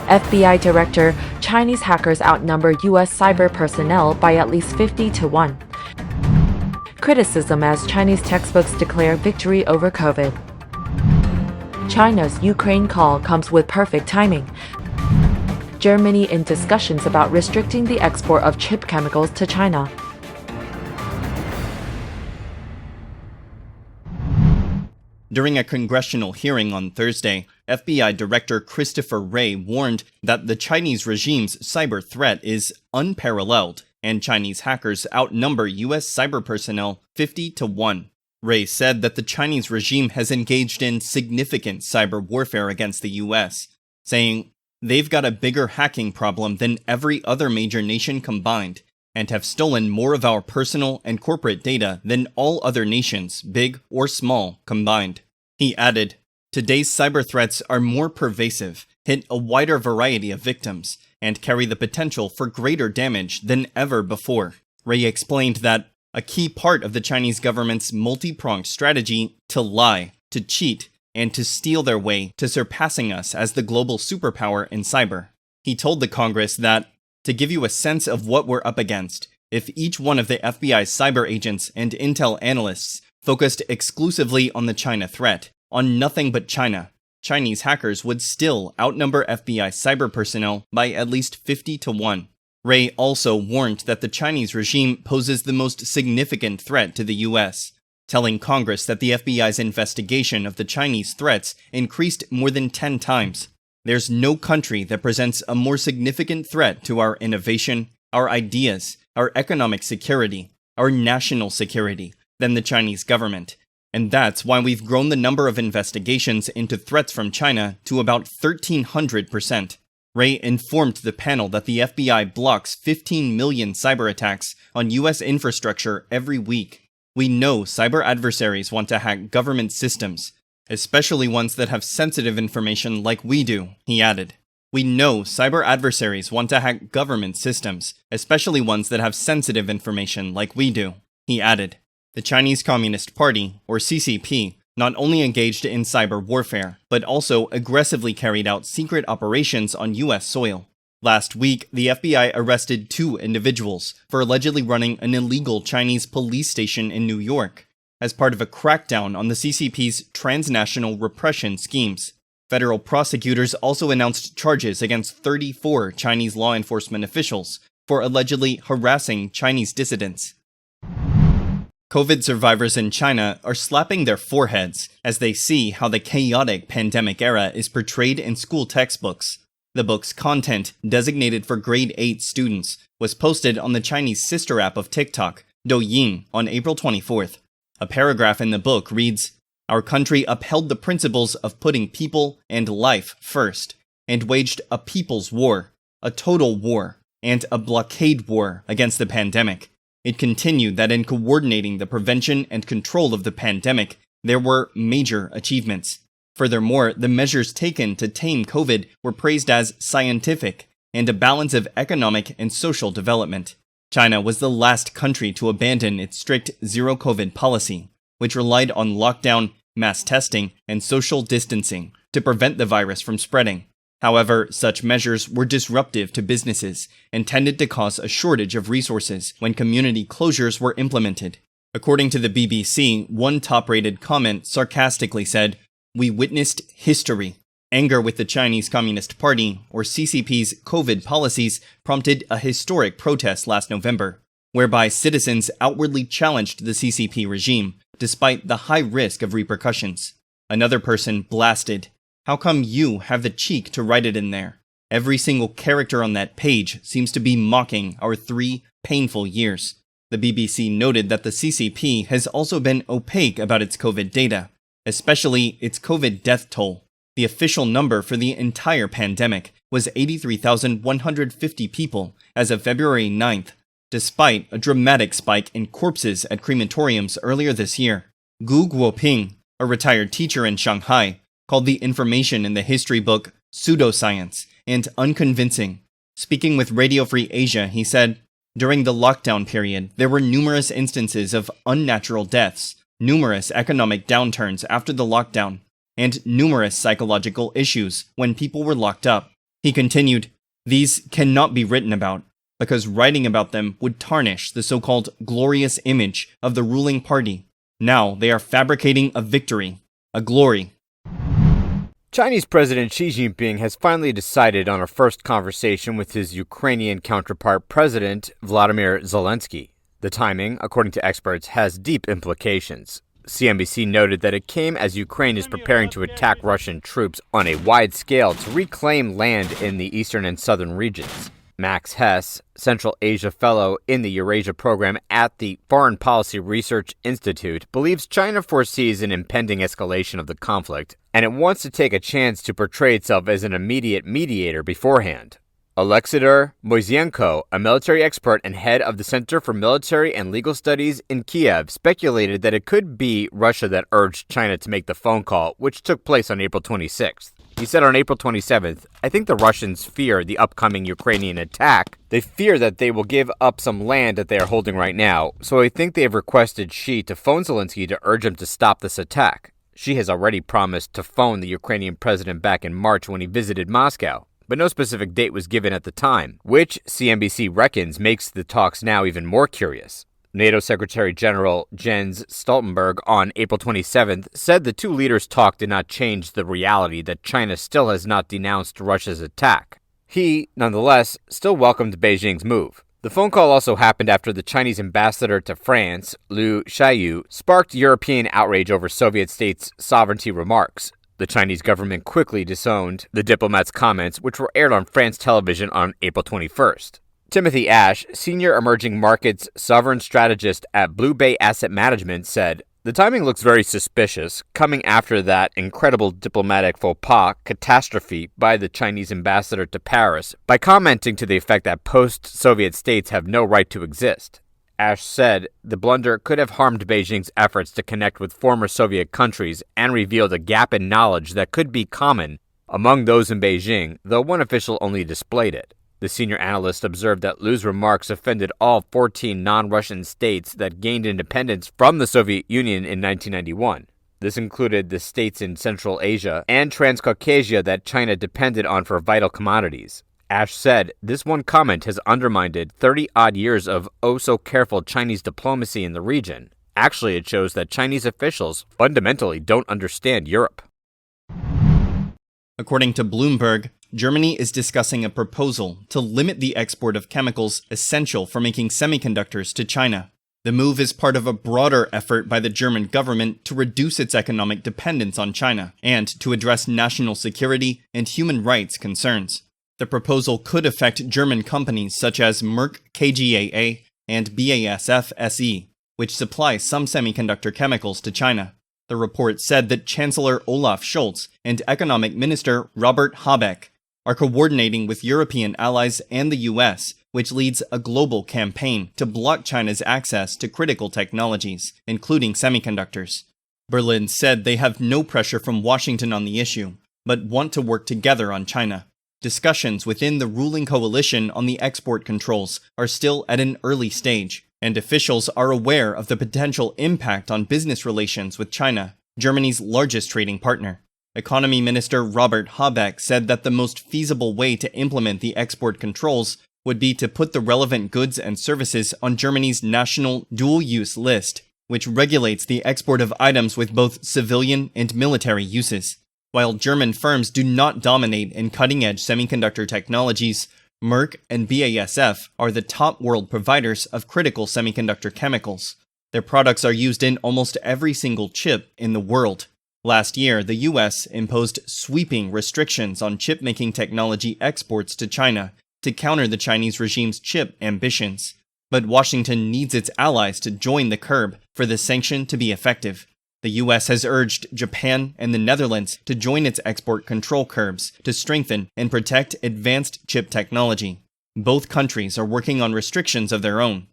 FBI director, Chinese hackers outnumber U.S. cyber personnel by at least 50 to 1. Criticism as Chinese textbooks declare victory over COVID. China's Ukraine call comes with perfect timing. Germany in discussions about restricting the export of chip chemicals to China. During a congressional hearing on Thursday, FBI Director Christopher Wray warned that the Chinese regime's cyber threat is unparalleled and Chinese hackers outnumber U.S. cyber personnel 50 to 1. Wray said that the Chinese regime has engaged in significant cyber warfare against the U.S., saying, "They've got a bigger hacking problem than every other major nation combined, and have stolen more of our personal and corporate data than all other nations, big or small, combined." He added, "Today's cyber threats are more pervasive, hit a wider variety of victims, and carry the potential for greater damage than ever before." Wray explained that a key part of the Chinese government's multi-pronged strategy to lie, to cheat, and to steal their way to surpassing us as the global superpower in cyber. He told the Congress that, to give you a sense of what we're up against, if each one of the FBI's cyber agents and intel analysts focused exclusively on the China threat, on nothing but China, Chinese hackers would still outnumber FBI cyber personnel by at least 50 to 1. Wray also warned that the Chinese regime poses the most significant threat to the US, telling Congress that the FBI's investigation of the Chinese threats increased more than 10 times. "There's no country that presents a more significant threat to our innovation, our ideas, our economic security, our national security than the Chinese government. And that's why we've grown the number of investigations into threats from China to about 1,300%. Wray informed the panel that the FBI blocks 15 million cyber attacks on US infrastructure every week. "We know cyber adversaries want to hack government systems, especially ones that have sensitive information like we do," he added. "We know cyber adversaries want to hack government systems, especially ones that have sensitive information like we do," he added. The Chinese Communist Party, or CCP, not only engaged in cyber warfare, but also aggressively carried out secret operations on US soil. Last week, the FBI arrested 2 individuals for allegedly running an illegal Chinese police station in New York, as part of a crackdown on the CCP's transnational repression schemes. Federal prosecutors also announced charges against 34 Chinese law enforcement officials for allegedly harassing Chinese dissidents. COVID survivors in China are slapping their foreheads as they see how the chaotic pandemic era is portrayed in school textbooks. The book's content, designated for grade 8 students, was posted on the Chinese sister app of TikTok, Douyin, on April 24th. A paragraph in the book reads, "Our country upheld the principles of putting people and life first, and waged a people's war, a total war, and a blockade war against the pandemic. It continued that in coordinating the prevention and control of the pandemic, there were major achievements. Furthermore, the measures taken to tame COVID were praised as scientific and a balance of economic and social development." China was the last country to abandon its strict zero-COVID policy, which relied on lockdown, mass testing, and social distancing to prevent the virus from spreading. However, such measures were disruptive to businesses and tended to cause a shortage of resources when community closures were implemented. According to the BBC, one top-rated comment sarcastically said, "We witnessed history." Anger with the Chinese Communist Party, or CCP's COVID policies, prompted a historic protest last November, whereby citizens outwardly challenged the CCP regime, despite the high risk of repercussions. Another person blasted, "How come you have the cheek to write it in there? Every single character on that page seems to be mocking our 3 painful years." The BBC noted that the CCP has also been opaque about its COVID data, especially its COVID death toll. The official number for the entire pandemic was 83,150 people as of February 9th, despite a dramatic spike in corpses at crematoriums earlier this year. Gu Guoping, a retired teacher in Shanghai, called the information in the history book pseudoscience and unconvincing. Speaking with Radio Free Asia, he said, "During the lockdown period, there were numerous instances of unnatural deaths, numerous economic downturns after the lockdown, and numerous psychological issues when people were locked up. He continued, "These cannot be written about, because writing about them would tarnish the so-called glorious image of the ruling party. Now they are fabricating a victory, a glory." Chinese President Xi Jinping has finally decided on a first conversation with his Ukrainian counterpart, President Vladimir Zelensky. The timing, according to experts, has deep implications. CNBC noted that it came as Ukraine is preparing to attack Russian troops on a wide scale to reclaim land in the eastern and southern regions. Max Hess, Central Asia Fellow in the Eurasia program at the Foreign Policy Research Institute, believes China foresees an impending escalation of the conflict, and it wants to take a chance to portray itself as an immediate mediator beforehand. Alexander Moisenko, a military expert and head of the Center for Military and Legal Studies in Kiev, speculated that it could be Russia that urged China to make the phone call, which took place on April 26th. He said on April 27th, "I think the Russians fear the upcoming Ukrainian attack. They fear that they will give up some land that they are holding right now, so I think they have requested Xi to phone Zelensky to urge him to stop this attack." Xi has already promised to phone the Ukrainian president back in March when he visited Moscow, but no specific date was given at the time, which CNBC reckons makes the talks now even more curious. NATO Secretary General Jens Stoltenberg on April 27th said the two leaders' talk did not change the reality that China still has not denounced Russia's attack. He, nonetheless, still welcomed Beijing's move. The phone call also happened after the Chinese ambassador to France, Liu Xiaoyu, sparked European outrage over Soviet states' sovereignty remarks. The Chinese government quickly disowned the diplomat's comments, which were aired on France television on April 21st. Timothy Ash, senior emerging markets sovereign strategist at Blue Bay Asset Management, said, "The timing looks very suspicious, coming after that incredible diplomatic faux pas catastrophe by the Chinese ambassador to Paris by commenting to the effect that post-Soviet states have no right to exist." Ash said the blunder could have harmed Beijing's efforts to connect with former Soviet countries and revealed a gap in knowledge that could be common among those in Beijing, though one official only displayed it. The senior analyst observed that Liu's remarks offended all 14 non-Russian states that gained independence from the Soviet Union in 1991. This included the states in Central Asia and Transcaucasia that China depended on for vital commodities. Ash said this one comment has undermined 30-odd years of oh-so-careful Chinese diplomacy in the region. Actually, it shows that Chinese officials fundamentally don't understand Europe. According to Bloomberg, Germany is discussing a proposal to limit the export of chemicals essential for making semiconductors to China. The move is part of a broader effort by the German government to reduce its economic dependence on China and to address national security and human rights concerns. The proposal could affect German companies such as Merck KGaA and BASF SE, which supply some semiconductor chemicals to China. The report said that Chancellor Olaf Scholz and Economic Minister Robert Habeck are coordinating with European allies and the US, which leads a global campaign to block China's access to critical technologies, including semiconductors. Berlin said they have no pressure from Washington on the issue, but want to work together on China. Discussions within the ruling coalition on the export controls are still at an early stage, and officials are aware of the potential impact on business relations with China, Germany's largest trading partner. Economy Minister Robert Habeck said that the most feasible way to implement the export controls would be to put the relevant goods and services on Germany's national dual-use list, which regulates the export of items with both civilian and military uses. While German firms do not dominate in cutting-edge semiconductor technologies, Merck and BASF are the top world providers of critical semiconductor chemicals. Their products are used in almost every single chip in the world. Last year, the US imposed sweeping restrictions on chip-making technology exports to China to counter the Chinese regime's chip ambitions. But Washington needs its allies to join the curb for the sanction to be effective. The US has urged Japan and the Netherlands to join its export control curbs to strengthen and protect advanced chip technology. Both countries are working on restrictions of their own.